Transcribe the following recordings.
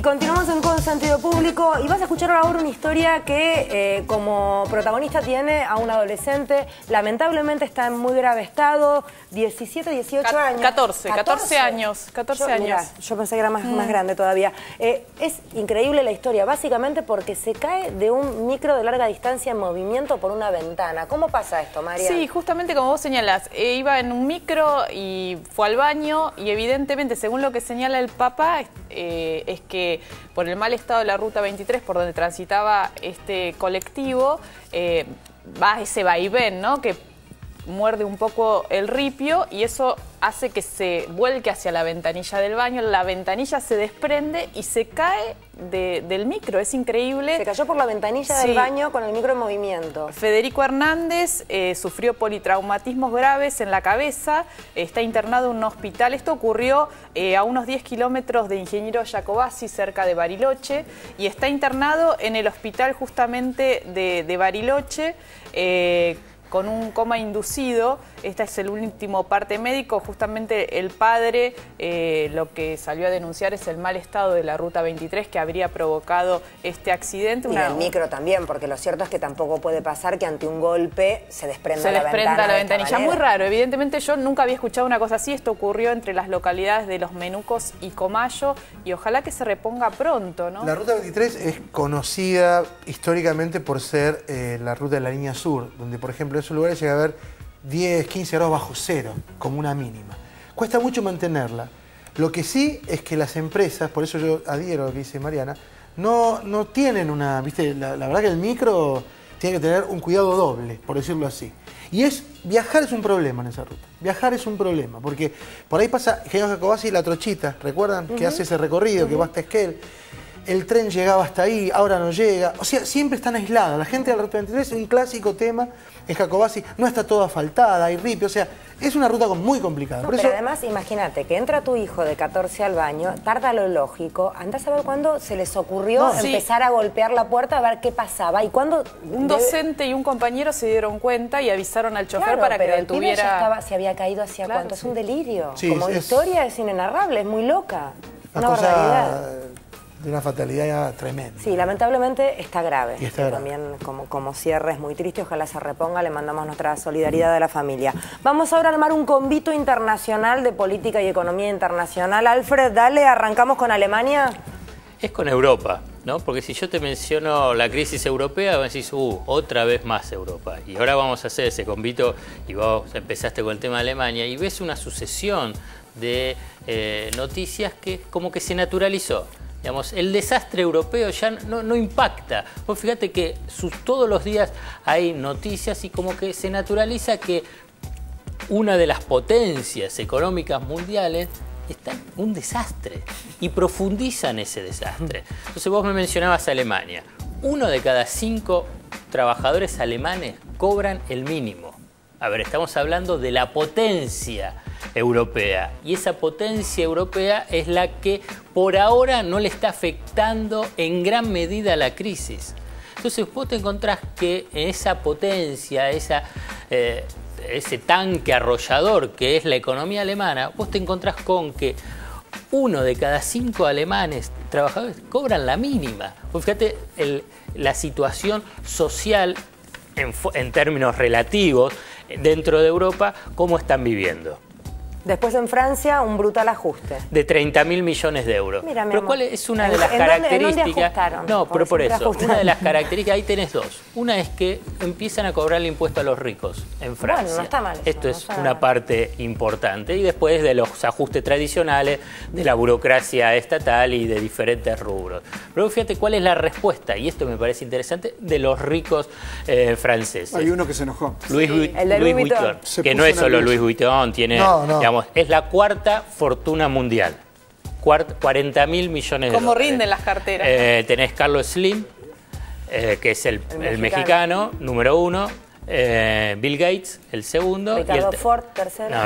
Y continuamos en Con Sentido Público y vas a escuchar ahora una historia que como protagonista tiene a un adolescente, lamentablemente está en muy grave estado, 17, 18 años. 14 años. Mirá, yo pensé que era más grande todavía. Es increíble la historia, básicamente porque se cae de un micro de larga distancia en movimiento por una ventana. ¿Cómo pasa esto, María? Sí, justamente como vos señalás, iba en un micro y fue al baño y evidentemente, según lo que señala el papá, es que por el mal estado de la Ruta 23 por donde transitaba este colectivo, va ese vaivén, ¿no? Que muerde un poco el ripio y eso hace que se vuelque hacia la ventanilla del baño, la ventanilla se desprende y se cae del micro, es increíble. Se cayó por la ventanilla del baño con el micro en movimiento. Federico Hernández sufrió politraumatismos graves en la cabeza, está internado en un hospital. Esto ocurrió a unos 10 kilómetros de Ingeniero Jacobacci, cerca de Bariloche, y está internado en el hospital justamente de Bariloche, con un coma inducido. Este es el último parte médico. Justamente el padre lo que salió a denunciar es el mal estado de la Ruta 23 que habría provocado este accidente. Y del micro también, porque lo cierto es que tampoco puede pasar que ante un golpe se desprenda la ventanilla. Muy raro. Evidentemente yo nunca había escuchado una cosa así. Esto ocurrió entre las localidades de Los Menucos y Comayo y ojalá que se reponga pronto, ¿no? La Ruta 23 es conocida históricamente por ser la ruta de la línea sur, donde por ejemplo en esos lugares llega a haber 10, 15 grados bajo cero, como una mínima. Cuesta mucho mantenerla. Lo que sí es que las empresas, por eso yo adhiero a lo que dice Mariana, no tienen una, viste, la verdad que el micro tiene que tener un cuidado doble, por decirlo así. Y viajar es un problema en esa ruta. Viajar es un problema, porque por ahí pasa Ingeniero Jacobacci y La Trochita, ¿recuerdan? Que hace ese recorrido, que va hasta Esquel. El tren llegaba hasta ahí, ahora no llega. O sea, siempre están aislados. La gente de la Ruta 23 es un clásico tema. En Jacobacci no está toda asfaltada, hay ripio. O sea, es una ruta muy complicada. Pero además, imagínate que entra tu hijo de 14 al baño, tarda lo lógico. Andás a ver cuándo se les ocurrió empezar a golpear la puerta a ver qué pasaba. Y cuándo un docente y un compañero se dieron cuenta y avisaron al chofer para que detuviera. Se había caído hacia cuánto. Es un delirio. Sí, como historia es inenarrable, es muy loca. Una barbaridad. De una fatalidad tremenda. Sí, lamentablemente está grave. Y está grave. También como cierre es muy triste, ojalá se reponga, le mandamos nuestra solidaridad a la familia. Vamos ahora a armar un convito internacional de política y economía internacional. Alfred, dale, arrancamos con Alemania. Es con Europa, ¿no? Porque si yo te menciono la crisis europea, me decís, otra vez más Europa. Y ahora vamos a hacer ese convito, y vos empezaste con el tema de Alemania, y ves una sucesión de noticias que como que se naturalizó. Digamos, el desastre europeo ya no impacta. Vos fíjate que todos los días hay noticias y como que se naturaliza que una de las potencias económicas mundiales está en un desastre y profundizan ese desastre. Entonces vos me mencionabas Alemania. 1 de cada 5 trabajadores alemanes cobran el mínimo. A ver, estamos hablando de la potencia europea. Y esa potencia europea es la que por ahora no le está afectando en gran medida la crisis. Entonces vos te encontrás que esa potencia, ese tanque arrollador que es la economía alemana, vos te encontrás con que 1 de cada 5 alemanes trabajadores cobran la mínima. Vos fíjate la situación social en términos relativos dentro de Europa, cómo están viviendo. Después en Francia, un brutal ajuste. De 30.000 millones de euros. Mira, pero ¿cuál es una de las características? ¿En dónde ajustaron? No, pero por eso, una de las características, ahí tenés dos. Una es que empiezan a cobrarle impuesto a los ricos en Francia. Bueno, no está mal. Esto es una parte importante. Y después de los ajustes tradicionales, de la burocracia estatal y de diferentes rubros. Pero fíjate cuál es la respuesta, y esto me parece interesante, de los ricos franceses. Hay uno que se enojó. Louis Vuitton. Que no es solo Louis Vuitton, tiene... Es la cuarta fortuna mundial. 40.000 millones de dólares. ¿Cómo rinden las carteras? Tenés Carlos Slim, que es el mexicano, número 1. Bill Gates, el segundo. Ricardo Ford, tercero.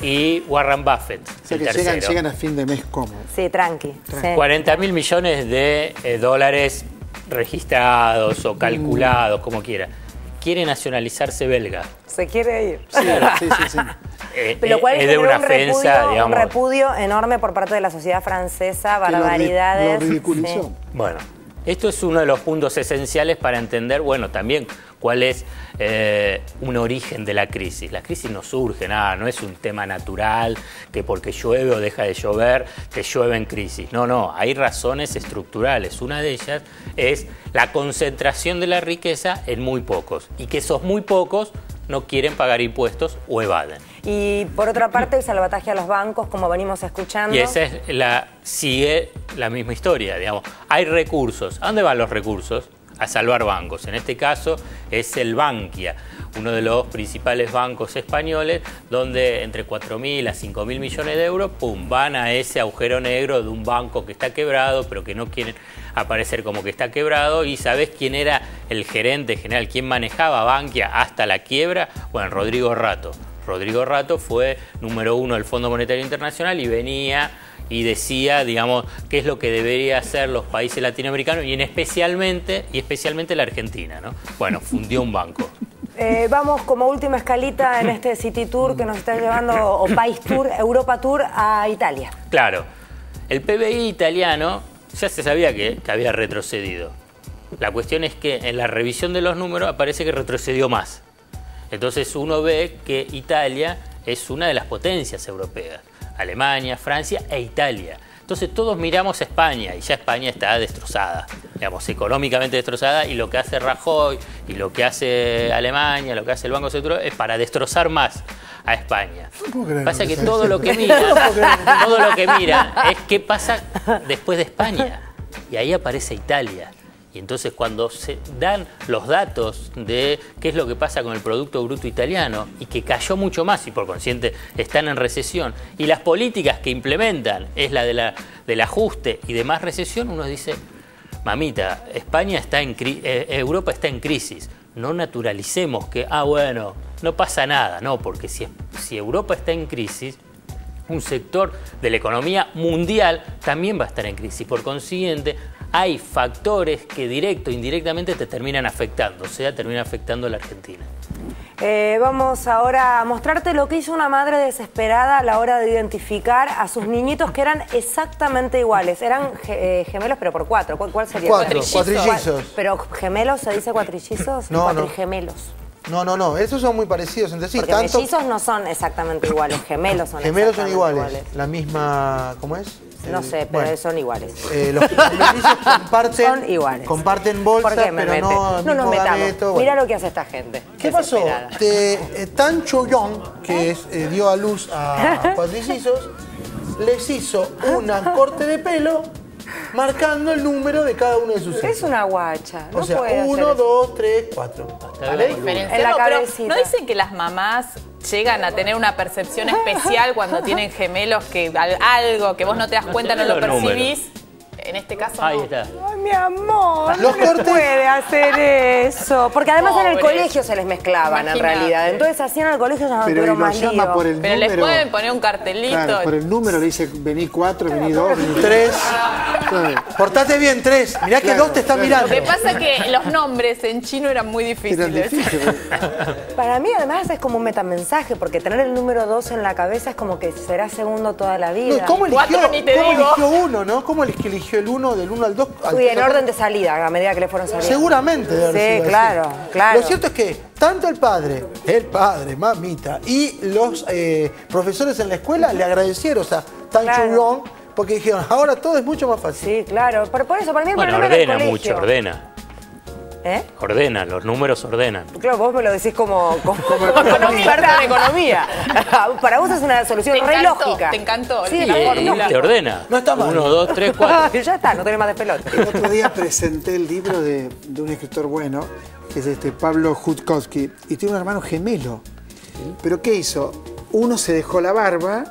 Y Warren Buffett, el tercero. Llegan a fin de mes cómodo. Sí, tranqui. 40.000 millones de dólares registrados o calculados, como quiera. Quiere nacionalizarse belga. Se quiere ir. Sí. Lo cual es de generó una un ofensa, un digamos. repudio enorme por parte de la sociedad francesa, barbaridades. Lo ridiculizó. Sí. Bueno, esto es uno de los puntos esenciales para entender, bueno, también cuál es un origen de la crisis. La crisis no surge, nada, no es un tema natural, que porque llueve o deja de llover, te llueve en crisis. No, no, hay razones estructurales. Una de ellas es la concentración de la riqueza en muy pocos, y que esos muy pocos no quieren pagar impuestos o evaden. Y por otra parte, el salvataje a los bancos, como venimos escuchando. Y esa es sigue la misma historia, digamos. Hay recursos. ¿A dónde van los recursos? A salvar bancos. En este caso es el Bankia, uno de los principales bancos españoles, donde entre 4.000 a 5.000 millones de euros, pum, van a ese agujero negro de un banco que está quebrado, pero que no quieren aparecer como que está quebrado. ¿Y sabés quién era el gerente general? ¿Quién manejaba Bankia hasta la quiebra? Bueno, Rodrigo Rato. Rodrigo Rato fue número 1 del Fondo Monetario Internacional y venía y decía, digamos, qué es lo que debería hacer los países latinoamericanos y especialmente la Argentina, ¿no? Bueno, fundió un banco. Vamos como última escalita en este City Tour que nos está llevando, o País Tour, Europa Tour, a Italia. Claro, el PBI italiano ya se sabía que había retrocedido. La cuestión es que en la revisión de los números aparece que retrocedió más. Entonces uno ve que Italia es una de las potencias europeas. Alemania, Francia e Italia. Entonces todos miramos a España y ya España está destrozada, digamos, económicamente destrozada, y lo que hace Rajoy y lo que hace Alemania, lo que hace el Banco Central es para destrozar más a España. Pasa que todo lo que miran es qué pasa después de España, y ahí aparece Italia. Y entonces cuando se dan los datos de qué es lo que pasa con el Producto Bruto Italiano, y que cayó mucho más y por consiguiente están en recesión, y las políticas que implementan es la del ajuste y de más recesión, uno dice, mamita, Europa está en crisis, no naturalicemos que, bueno, no pasa nada. No, porque si Europa está en crisis, un sector de la economía mundial también va a estar en crisis. Por consiguiente, hay factores que directo o indirectamente te terminan afectando, o sea, termina afectando a la Argentina. Vamos ahora a mostrarte lo que hizo una madre desesperada a la hora de identificar a sus niñitos que eran exactamente iguales. Eran gemelos, pero por 4. ¿Cuál sería? Cuatrillizos. ¿Pero gemelos se dice cuatrillizos? No, cuatrigemelos. No, esos son muy parecidos entre sí. Porque mellizos no son exactamente iguales, gemelos son exactamente iguales. La misma, ¿cómo es? No sé, pero bueno, son iguales. Los mellizos son iguales. Comparten bolsa, pero no nos metamos. Gameto, Mirá lo que hace esta gente. ¿Qué pasó? Tan Choyong, que dio a luz a cuatrillizos, les hizo una corte de pelo marcando el número de cada uno de sus hijos. Es una guacha. O sea, 1, 2, 3, 4. ¿Vale? En la cabecita. ¿No dicen que las mamás llegan a tener una percepción especial cuando tienen gemelos, que algo que vos no te das cuenta, no lo percibís? En este caso Ahí no. está. Ay, mi amor, no puede hacer eso. Porque además en el colegio se les mezclaban, en realidad. Entonces así en el colegio ya no tuvieron más lío. Llama por el pero número, les pueden poner un cartelito. Claro, por el número le dice, vení 4, vení 2, vení 3. Portate bien, 3. Mirá que 2 te están mirando. Lo que pasa es que los nombres en chino eran muy difíciles. Para mí además es como un metamensaje, porque tener el número 2 en la cabeza es como que será segundo toda la vida. No, ¿cómo eligió 1, no? ¿Cómo eligió el 1 del 1 al 2? Uy, en orden de salida, a medida que le fueron saliendo. Seguramente. Sí, claro. Lo cierto es que tanto el padre, mamita, y los profesores en la escuela le agradecieron a Tan Choyong, porque dijeron, ahora todo es mucho más fácil. Sí, claro. Pero por eso, para mí el Bueno, problema ordena es el mucho, colegio. ordena. ¿Eh? Ordenan, los números ordenan. Claro, vos me lo decís como experta en economía. Para vos es una solución re lógica. Te encantó. Sí, Te ordena. No está mal. 1, 2, 3, 4. Ya está, no tenés más de pelota. El otro día presenté el libro de un escritor bueno, que es Pablo Jutkowski, y tiene un hermano gemelo. ¿Pero qué hizo? Uno se dejó la barba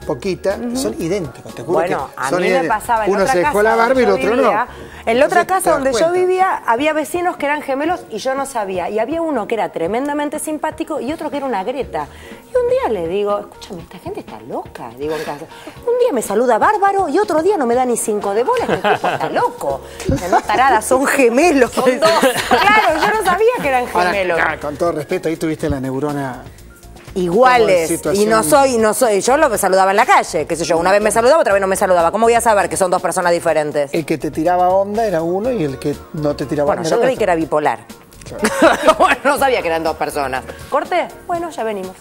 poquita, son idénticos, te juro. Bueno, que son a mí me pasaba en uno otra se dejó casa la barba y el donde otro yo vivía, no. En la otra Entonces, casa te das donde yo cuenta. vivía había vecinos que eran gemelos y yo no sabía. Y había uno que era tremendamente simpático y otro que era una grieta. Y un día le digo, escúchame, esta gente está loca, digo en casa. Un día me saluda bárbaro y otro día no me da ni 5 de bola, este tipo está loco. No, tarada, son gemelos. Son 2. Claro, yo no sabía que eran gemelos. Ahora, con todo respeto, ahí tuviste la neurona iguales. situación- Y no soy, yo lo saludaba en la calle, qué sé yo, una vez me saludaba, otra vez no me saludaba. ¿Cómo voy a saber que son dos personas diferentes? El que te tiraba onda era uno y el que no te tiraba Bueno, onda yo era creí otro. que era bipolar. Bueno, no sabía que eran dos personas. ¿Corte? Bueno, ya venimos.